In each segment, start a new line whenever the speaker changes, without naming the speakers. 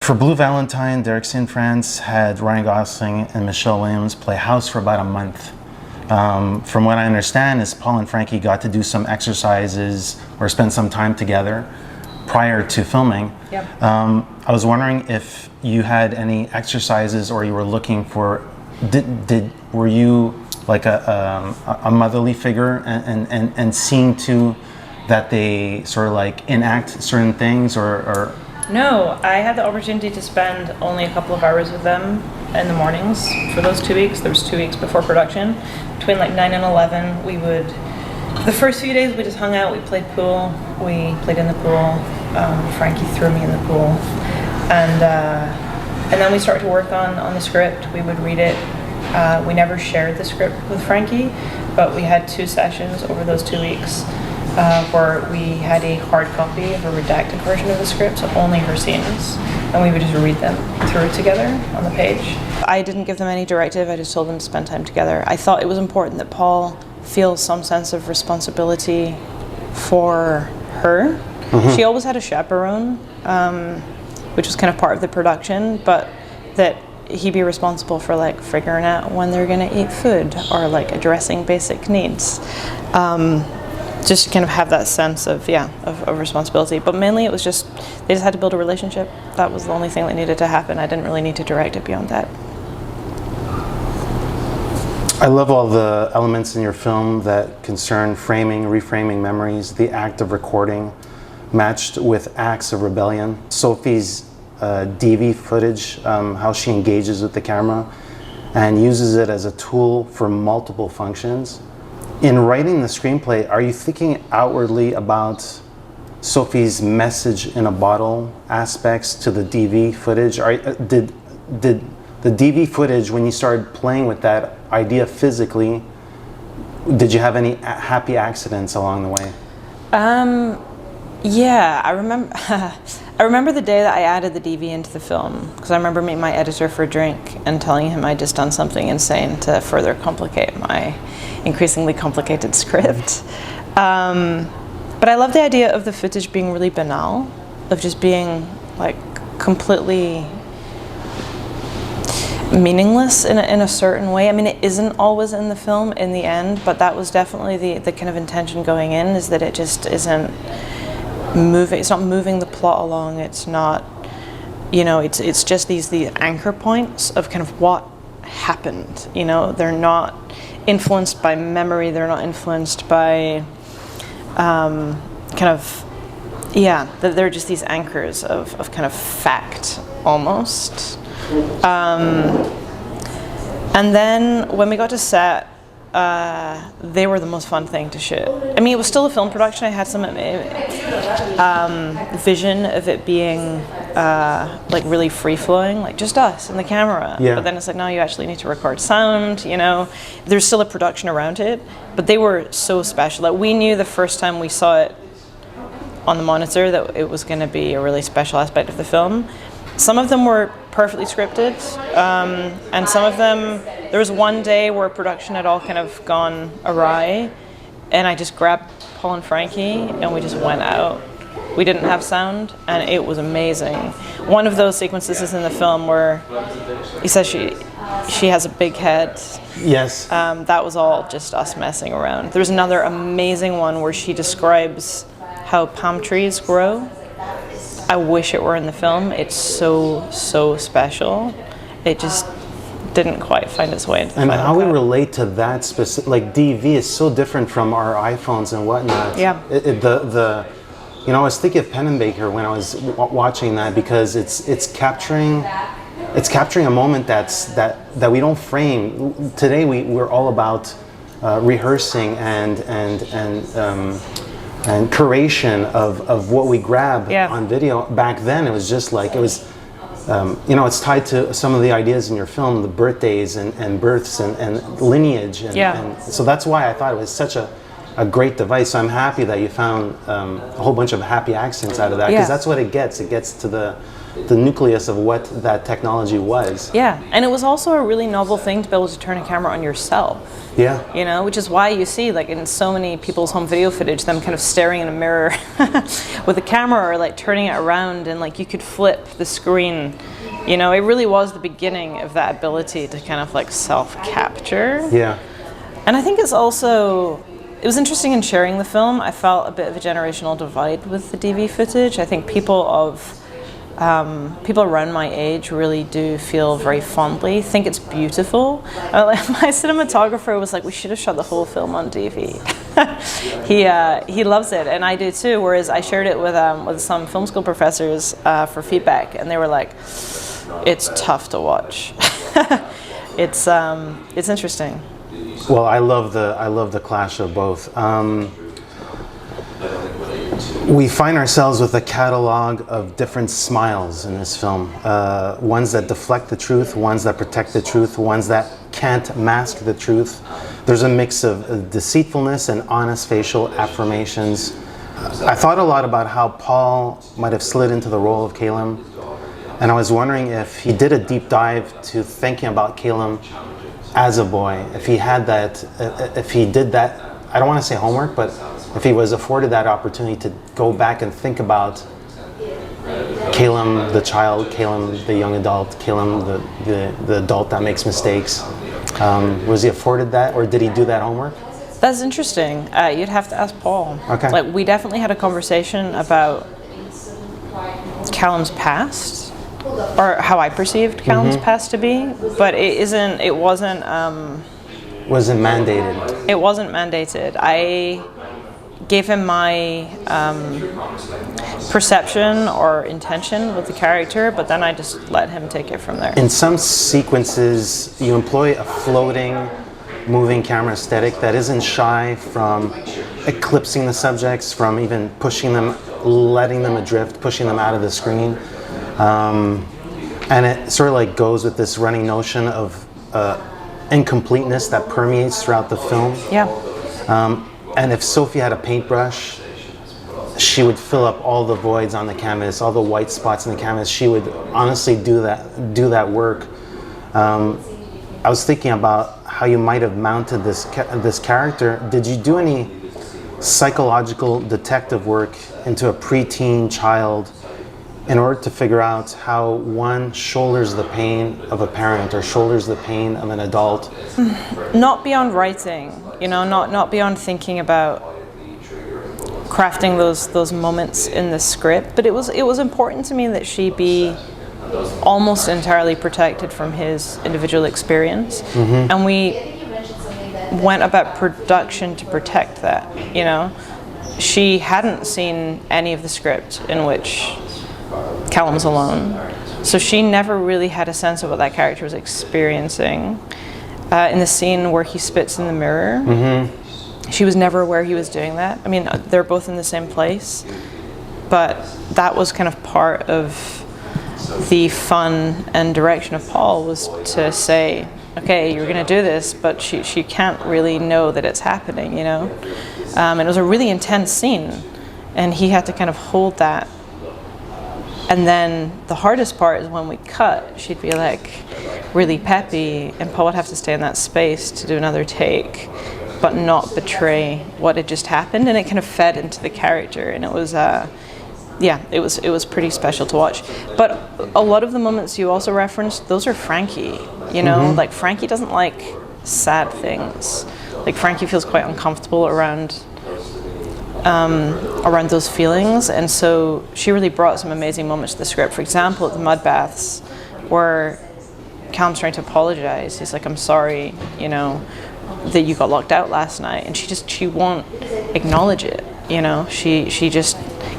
For Blue Valentine, Derek St. France had Ryan Gosling and Michelle Williams play house for about a month. From what I understand is Paul and Frankie got to do some exercises or spend some time together prior to filming.
Yep.
I was wondering if you had any exercises or you were looking for, were you like a motherly figure and seeing to that they sort of like enact certain things or?
No, I had the opportunity to spend only a couple of hours with them in the mornings for those 2 weeks. There was 2 weeks before production. Between like 9 and 11, we would, the first few days we just hung out, we played pool, we played in the pool, Frankie threw me in the pool. And then we started to work on the script. We would read it. We never shared the script with Frankie, but we had 2 sessions over those 2 weeks. Where we had a hard copy of a redacted version of the script, so only her scenes, and we would just read them through together on the page. I didn't give them any directive, I just told them to spend time together. I thought it was important that Paul feels some sense of responsibility for her. Mm-hmm. She always had a chaperone, which was kind of part of the production, but that he be responsible for like figuring out when they're gonna eat food or like addressing basic needs. Just to kind of have that sense of responsibility. But mainly it was just, they just had to build a relationship. That was the only thing that needed to happen. I didn't really need to direct it beyond that.
I love all the elements in your film that concern framing, reframing memories, the act of recording, matched with acts of rebellion. Sophie's DV footage, how she engages with the camera and uses it as a tool for multiple functions. In writing the screenplay, are you thinking outwardly about Sophie's message in a bottle aspects to the DV footage? Did the DV footage, when you started playing with that idea physically, did you have any happy accidents along the way?
Yeah, I remember. I remember the day that I added the DV into the film, because I remember meeting my editor for a drink and telling him I'd just done something insane to further complicate my increasingly complicated script. But I love the idea of the footage being really banal, of just being like completely meaningless in a certain way. I mean, it isn't always in the film in the end, but that was definitely the kind of intention going in, is that it just isn't moving. It's not moving the plot along. It's not, you know, it's just these anchor points of kind of what happened. You know, they're not influenced by memory. They're not influenced by they're just these anchors of kind of fact almost. And then when we got to set, they were the most fun thing to shoot. I mean, it was still a film production. I had some vision of it being like really free-flowing, like just us and the camera. Yeah. But then it's like, no, you actually need to record sound, you know. There's still a production around it, but they were so special. Like, we knew the first time we saw it on the monitor that it was going to be a really special aspect of the film. Some of them were perfectly scripted, and some of them, there was one day where production had all kind of gone awry, and I just grabbed Paul and Frankie and we just went out. We didn't have sound, and it was amazing. One of those sequences is in the film where he says she has a big head.
Yes.
That was all just us messing around. There's another amazing one where she describes how palm trees grow. I wish it were in the film. It's so special. It just didn't quite find its way into the
And
final
how
cut.
we relate to that specific, like DV is so different from our iPhones and whatnot.
Yeah.
You know, I was thinking of Pennebaker when I was watching that, because it's capturing a moment that we don't frame. Today we're all about rehearsing and curation of what we grab on video. Back then it was just like, it was, you know, it's tied to some of the ideas in your film, the birthdays and births and lineage. And so that's why I thought it was such a great device. So I'm happy that you found a whole bunch of happy accents out of that, because that's what it gets. It gets to the nucleus of what that technology was.
Yeah, and it was also a really novel thing to be able to turn a camera on yourself.
Yeah.
You know, which is why you see, like, in so many people's home video footage, them kind of staring in a mirror with a camera, or like turning it around, and like you could flip the screen. You know, it really was the beginning of that ability to kind of like self-capture.
Yeah.
And I think it's also, it was interesting in sharing the film. I felt a bit of a generational divide with the DV footage. I think people around my age really do feel very fondly, think it's beautiful. My cinematographer was like, we should have shot the whole film on DV. He loves it, and I do too, whereas I shared it with some film school professors for feedback, and they were like, it's tough to watch. It's interesting.
Well, I love the clash of both. We find ourselves with a catalog of different smiles in this film. Ones that deflect the truth, ones that protect the truth, ones that can't mask the truth. There's a mix of deceitfulness and honest facial affirmations. I thought a lot about how Paul might have slid into the role of Calum, and I was wondering if he did a deep dive to thinking about Calum as a boy, if he had that, if he did that, I don't want to say homework, but if he was afforded that opportunity to go back and think about Calum the child, Calum the young adult, Calum the adult that makes mistakes. Was he afforded that, or did he do that homework?
That's interesting. You'd have to ask Paul.
Okay.
Like, we definitely had a conversation about Calum's past, or how I perceived Calum's past to be, but it wasn't
mandated.
It wasn't mandated. I gave him my perception or intention with the character, but then I just let him take it from there.
In some sequences, you employ a floating, moving camera aesthetic that isn't shy from eclipsing the subjects, from even pushing them, letting them adrift, pushing them out of the screen. And it sort of like goes with this running notion of incompleteness that permeates throughout the film.
Yeah.
And if Sophie had a paintbrush, she would fill up all the voids on the canvas, all the white spots in the canvas. She would honestly do that work. I was thinking about how you might have mounted this character. Did you do any psychological detective work into a preteen child in order to figure out how one shoulders the pain of a parent or shoulders the pain of an adult?
Not beyond writing, not beyond thinking about crafting those moments in the script, but it was important to me that she be almost entirely protected from his individual experience, and we went about production to protect that. She hadn't seen any of the script in which Calum's alone, so she never really had a sense of what that character was experiencing. In the scene where he spits in the mirror, she was never aware he was doing that. I mean, they're both in the same place, but that was kind of part of the fun and direction of Paul, was to say, okay, you're going to do this, but she can't really know that it's happening, And it was a really intense scene, and he had to kind of hold that. And then the hardest part is when we cut, she'd be like really peppy, and Paul would have to stay in that space to do another take, but not betray what had just happened, and it kind of fed into the character, and it was it was pretty special to watch. But a lot of the moments you also referenced, those are Frankie, like Frankie doesn't like sad things. Like Frankie feels quite uncomfortable around those feelings, and so she really brought some amazing moments to the script. For example, at the mud baths, where Calum's trying to apologize. He's like, I'm sorry, that you got locked out last night, and she won't acknowledge it. She just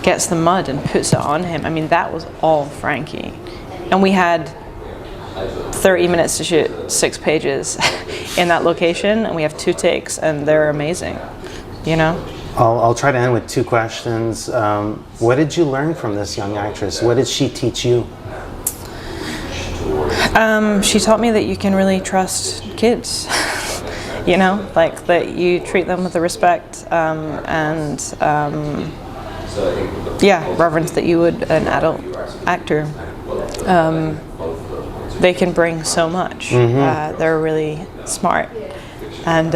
gets the mud and puts it on him. I mean, that was all Frankie, and we had 30 minutes to shoot 6 pages in that location, and we have 2 takes, and they're amazing.
I'll try to end with 2 questions. What did you learn from this young actress? What did she teach you?
She taught me that you can really trust kids, like that you treat them with the respect and reverence that you would an adult actor. they can bring so much. They're really smart, and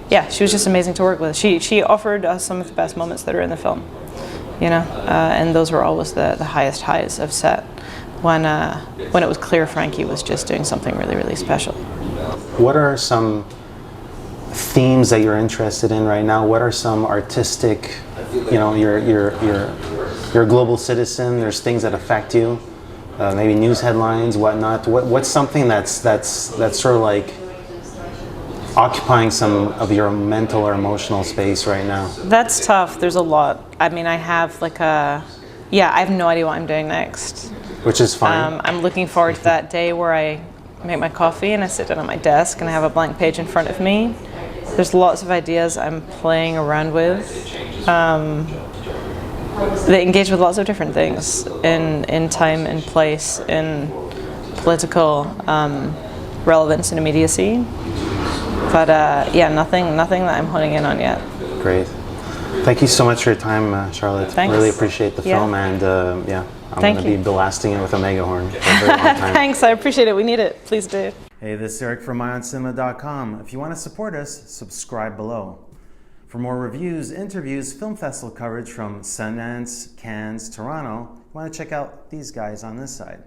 yeah, she was just amazing to work with. She offered us some of the best moments that are in the film, you know, and those were always the highest highs of set when it was clear Frankie was just doing something really, really special.
What are some themes that you're interested in right now? What are some artistic, you know, you're a global citizen, there's things that affect you, maybe news headlines, whatnot. What's something that's sort of like occupying some of your mental or emotional space right now?
That's tough. There's a lot. I mean, I have like I have no idea what I'm doing next.
Which is fine.
I'm looking forward to that day where I make my coffee and I sit down at my desk and I have a blank page in front of me. There's lots of ideas I'm playing around with. They engage with lots of different things in time and place, in political relevance and immediacy. But yeah, nothing that I'm honing in on yet.
Great. Thank you so much for your time, Charlotte.
Thanks.
Really appreciate the film, and yeah, I'm going to be blasting it with a megahorn for a very long time.
Thanks, I appreciate it. We need it. Please do.
Hey, this is Eric from IONCINEMA.com. If you want to support us, subscribe below. For more reviews, interviews, film festival coverage from Sundance, Cannes, Toronto, you want to check out these guys on this side.